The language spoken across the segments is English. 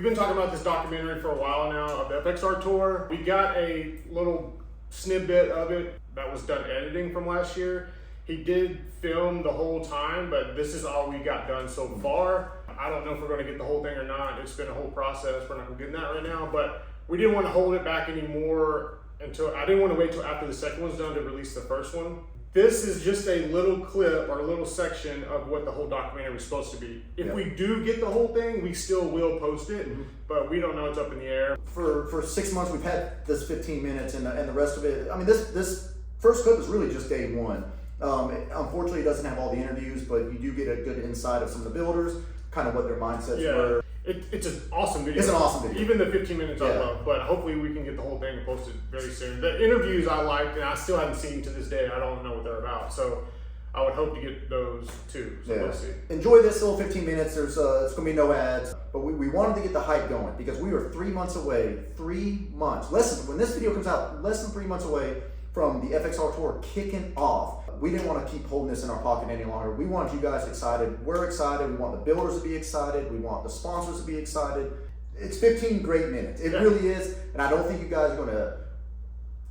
been talking about this documentary for a while now of the FXR tour. We got a little snippet of it that was done editing from last year. He did film the whole time, but this is all we got done so far. I don't know if we're going to get the whole thing or not. It's been a whole process. We're not going to get in that right now, but we didn't want to hold it back anymore until I didn't want to wait till after the second one's done to release the first one. This is just a little clip or a little section of what the whole documentary was supposed to be. If we do get the whole thing, we still will post it, but we don't know, it's up in the air. For 6 months, we've had this 15 minutes and the rest of it. I mean, this first clip is really just day one. Unfortunately, it doesn't have all the interviews, but you do get a good insight of some of the builders, kind of what their mindsets were. It's an awesome video. It's an awesome video. Even the 15 minutes I love, but hopefully we can get the whole thing posted very soon. The interviews I liked, and I still haven't seen to this day. I don't know what they're about, so I would hope to get those too. So we'll see. Enjoy this little 15 minutes. There's it's gonna be no ads, but we wanted to get the hype going because we were 3 months away. 3 months. When this video comes out, less than 3 months away from the FXR tour kicking off. We didn't want to keep holding this in our pocket any longer. We want you guys excited. We're excited. We want the builders to be excited. We want the sponsors to be excited. It's 15 great minutes. It really is. And I don't think you guys are going to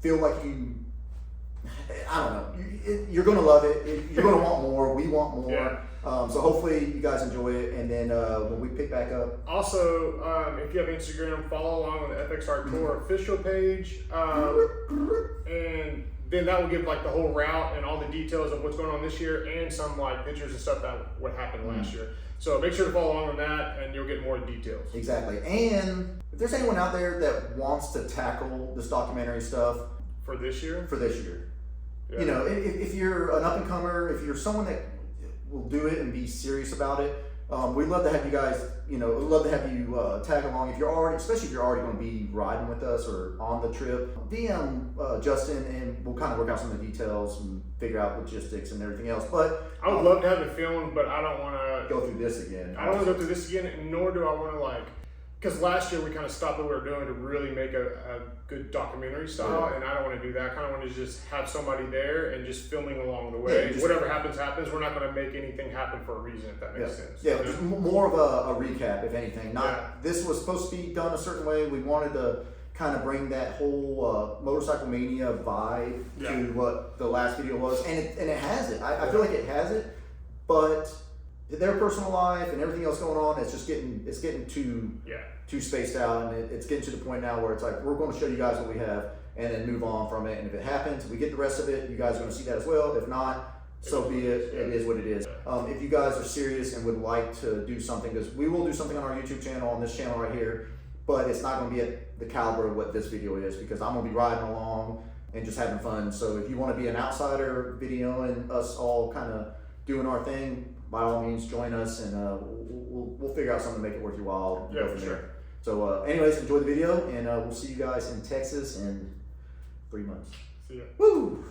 feel like I don't know. You're going to love it. You're going to want more. We want more. So hopefully you guys enjoy it. And then when we pick back up. Also, if you have Instagram, follow along on the FXR Tour official page. And then that will give like the whole route and all the details of what's going on this year and some like pictures and stuff that what happened last year. So make sure to follow along on that and you'll get more details. Exactly. And if there's anyone out there that wants to tackle this documentary stuff. For this year? For this year. Yeah. You know, if you're an up-and-comer, if you're someone that will do it and be serious about it, we'd love to have you guys, we'd love to have you tag along. If you're already, especially if you're already going to be riding with us or on the trip, DM Justin and we'll kind of work out some of the details and figure out logistics and everything else. But I would love to have it filmed, but I don't want to go through this again. I don't want to go through this again, nor do I want to because last year we kind of stopped what we were doing to really make a good documentary style, and I don't want to do that. I kind of want to just have somebody there and just filming along the way. Whatever happens, happens. We're not going to make anything happen for a reason, if that makes sense. Yeah, just more of a recap, if anything. This was supposed to be done a certain way. We wanted to kind of bring that whole motorcycle mania vibe to what the last video was, and it has it. I feel like it has it, but their personal life and everything else going on, it's getting too spaced out, and it's getting to the point now where it's like we're going to show you guys what we have and then move on from it. And if it happens, we get the rest of it, you guys are going to see that as well. If not, so be it. It is what it is. If you guys are serious and would like to do something, because we will do something on our YouTube channel, on this channel right here, but it's not going to be at the caliber of what this video is, because I'm going to be riding along and just having fun. So if you want to be an outsider videoing us all kind of doing our thing, by all means join us, and we'll figure out something to make it worth your while. Yeah, for sure. So anyways, enjoy the video, and we'll see you guys in Texas in 3 months. See ya. Woo!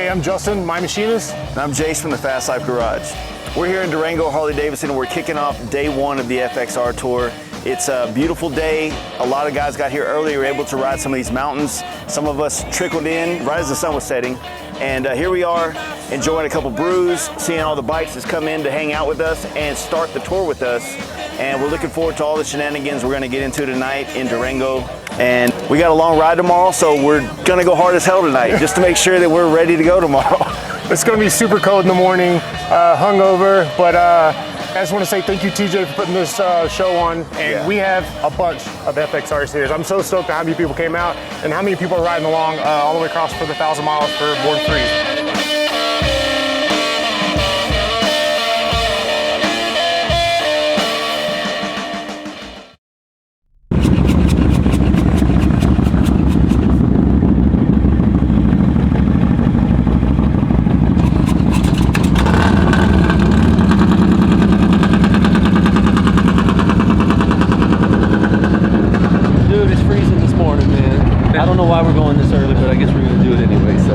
Hey, I'm Justin, my machinist. And I'm Jace from the Fast Life Garage. We're here in Durango, Harley-Davidson, and we're kicking off day one of the FXR Tour. It's a beautiful day. A lot of guys got here early, we were able to ride some of these mountains. Some of us trickled in right as the sun was setting. And here we are, enjoying a couple brews, seeing all the bikes that's come in to hang out with us and start the tour with us. And we're looking forward to all the shenanigans we're gonna get into tonight in Durango. And we got a long ride tomorrow, so we're gonna go hard as hell tonight, just to make sure that we're ready to go tomorrow. It's gonna be super cold in the morning, hungover, but I just wanna say thank you, TJ, for putting this show on. And we have a bunch of FXR series. I'm so stoked at how many people came out and how many people are riding along all the way across for the 1,000 miles for Born Free. I don't know why we're going this early, but I guess we're going to do it anyway, so.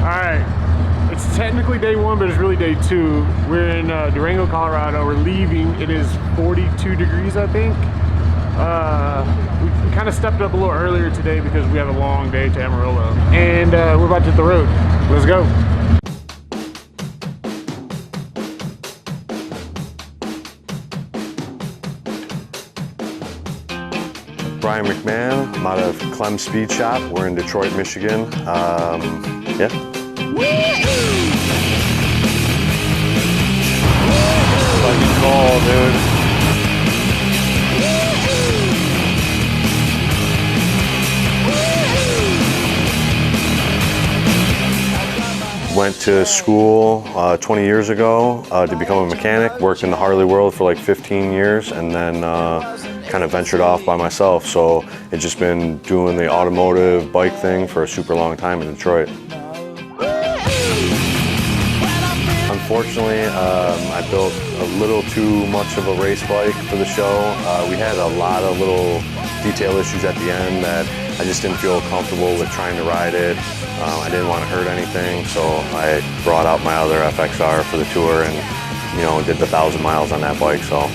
Alright, it's technically day one, but it's really day two. We're in Durango, Colorado. We're leaving. It is 42 degrees, I think. We kind of stepped up a little earlier today because we have a long day to Amarillo. And we're about to hit the road. Let's go. Brian McMahon, I'm out of Clem Speed Shop. We're in Detroit, Michigan. Yeah. Fucking cold, dude. Went to school 20 years ago to become a mechanic. Worked in the Harley world for like 15 years and then kind of ventured off by myself. So it's just been doing the automotive bike thing for a super long time in Detroit. Unfortunately, I built a little too much of a race bike for the show. We had a lot of little detail issues at the end that I just didn't feel comfortable with trying to ride it. I didn't want to hurt anything, so I brought out my other FXR for the tour and, you know, did the 1,000 miles on that bike. So.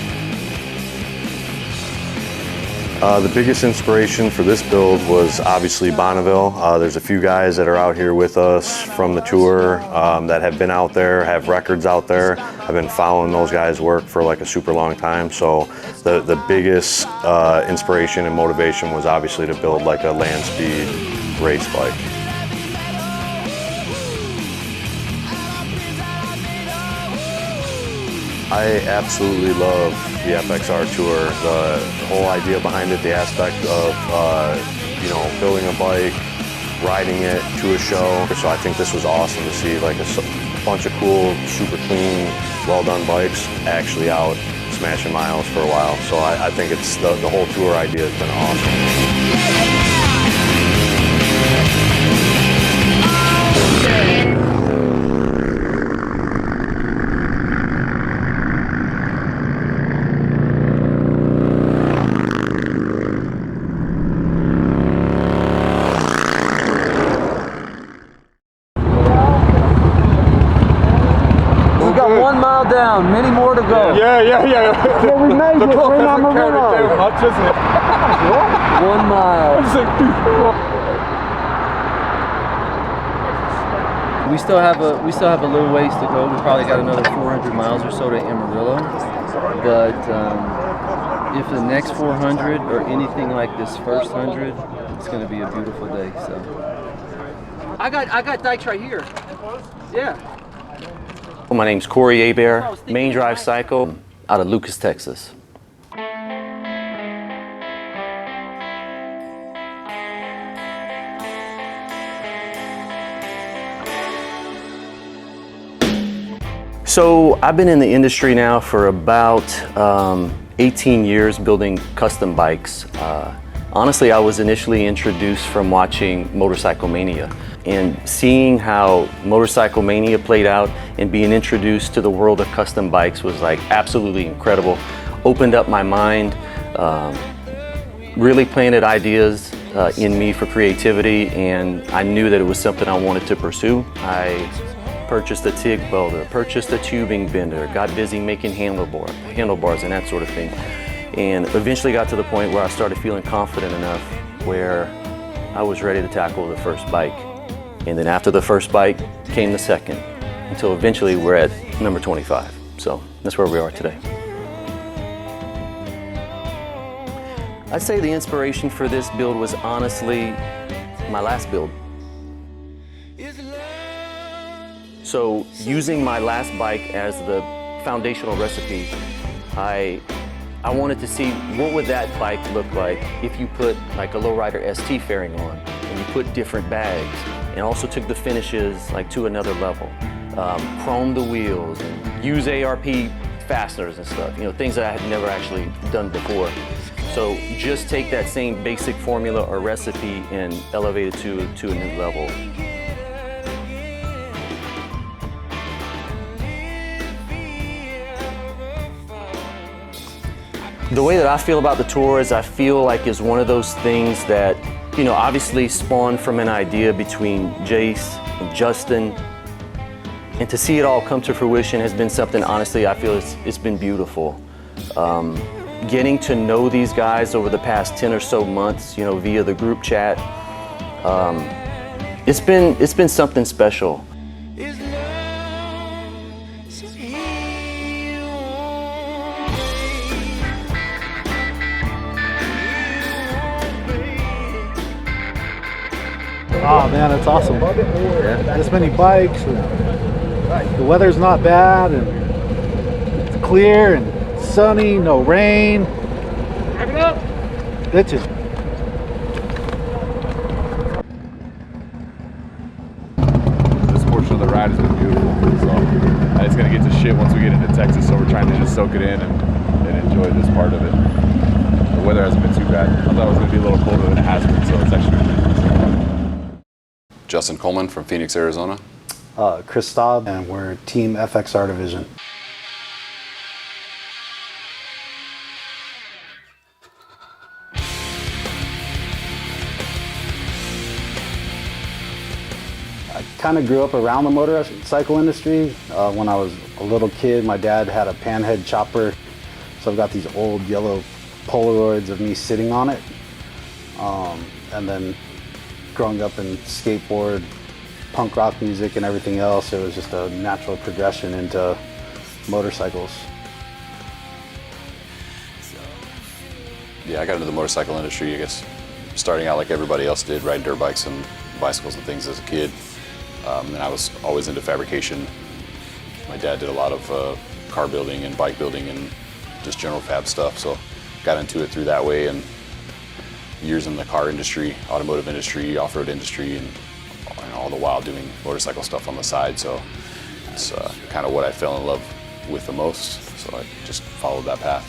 The biggest inspiration for this build was obviously Bonneville. There's a few guys that are out here with us from the tour that have been out there, have records out there. I've been following those guys' work for like a super long time. So the biggest inspiration and motivation was obviously to build like a land speed race bike. I absolutely love the FXR Tour. The whole idea behind it, the aspect of you know, building a bike, riding it to a show. So I think this was awesome to see like a bunch of cool, super clean, well done bikes actually out smashing miles for a while. So I think it's the whole tour idea has been awesome. We've got 1 mile down, many more to go. Yeah, we made it. We're in Amarillo. Much, isn't it? 1 mile. We still have a little ways to go. We probably got another 400 miles or so to Amarillo. But if the next 400 or anything like this first 100, it's going to be a beautiful day. So I got dikes right here. Yeah. My name's Cory Main Drive Cycle out of Lucas, Texas. So I've been in the industry now for about 18 years building custom bikes. Honestly, I was initially introduced from watching Motorcycle Mania and seeing how Motorcycle Mania played out and being introduced to the world of custom bikes was like absolutely incredible. Opened up my mind, really planted ideas in me for creativity, and I knew that it was something I wanted to pursue. I purchased a TIG welder, purchased a tubing bender, got busy making handlebars and that sort of thing, and eventually got to the point where I started feeling confident enough where I was ready to tackle the first bike. And then after the first bike came the second, until eventually we're at number 25. So that's where we are today. I'd say the inspiration for this build was honestly my last build. So using my last bike as the foundational recipe, I wanted to see what would that bike look like if you put like a lowrider ST fairing on and you put different bags and also took the finishes like to another level. Chrome the wheels and use ARP fasteners and stuff, you know, things that I had never actually done before. So just take that same basic formula or recipe and elevate it to a new level. The way that I feel about the tour is I feel like it's one of those things that, you know, obviously spawned from an idea between Jace and Justin. And to see it all come to fruition has been something, honestly, I feel it's been beautiful. Getting to know these guys over the past 10 or so months, you know, via the group chat, it's been something special. Oh man, it's awesome. Yeah. This many bikes, and the weather's not bad, and it's clear and sunny, no rain. Wrap it up. Bitches. This portion of the ride has been beautiful. So it's gonna get to shit once we get into Texas, so we're trying to just soak it in and enjoy this part of it. The weather hasn't been too bad. I thought it was gonna be a little colder than it has been, so it's actually been Justin Coleman from Phoenix, Arizona. Chris Staub, and we're Team FXR Division. I kind of grew up around the motorcycle industry. When I was a little kid, my dad had a panhead chopper, so I've got these old yellow Polaroids of me sitting on it. And then growing up in skateboard, punk rock music and everything else, it was just a natural progression into motorcycles. Yeah, I got into the motorcycle industry, I guess, starting out like everybody else did, riding dirt bikes and bicycles and things as a kid. And I was always into fabrication. My dad did a lot of car building and bike building and just general fab stuff, so got into it through that way. And years in the car industry, automotive industry, off-road industry, and all the while doing motorcycle stuff on the side. So it's kind of what I fell in love with the most. So I just followed that path.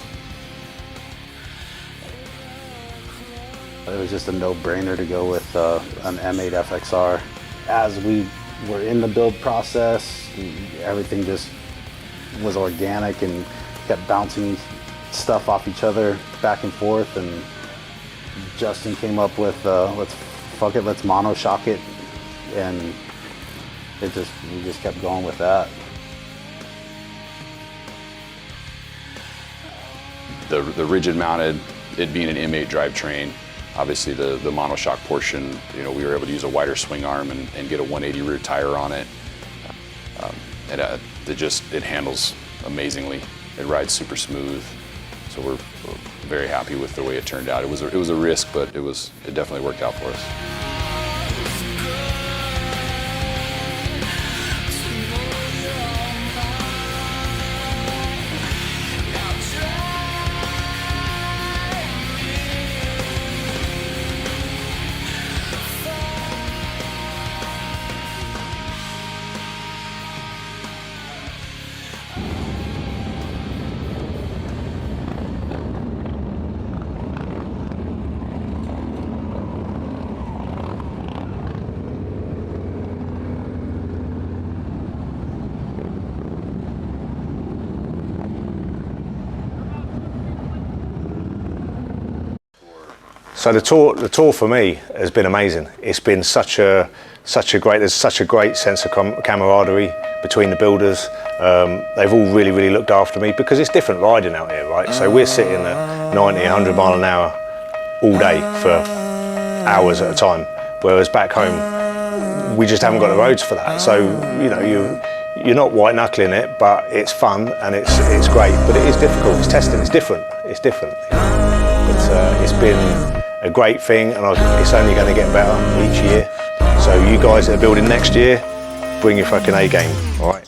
It was just a no-brainer to go with an M8 FXR. As we were in the build process, everything just was organic and kept bouncing stuff off each other back and forth. And Justin came up with, let's mono shock it, and we just kept going with that. The rigid mounted, it being an M8 drivetrain, obviously the monoshock portion, you know, we were able to use a wider swing arm and get a 180 rear tire on it. It handles amazingly. It rides super smooth. So we're very happy with the way it turned out. It was a risk, but it definitely worked out for us. So the tour for me has been amazing. It's been there's such a great sense of camaraderie between the builders. They've all really looked after me because it's different riding out here, right? So we're sitting at 90, 100 mile an hour all day for hours at a time, whereas back home we just haven't got the roads for that. So you know, you're not white knuckling it, but it's fun and it's great. But it is difficult. It's testing. It's different. It's different. But it's been a great thing, and it's only going to get better each year. So you guys that are building next year, bring your fucking A game, all right?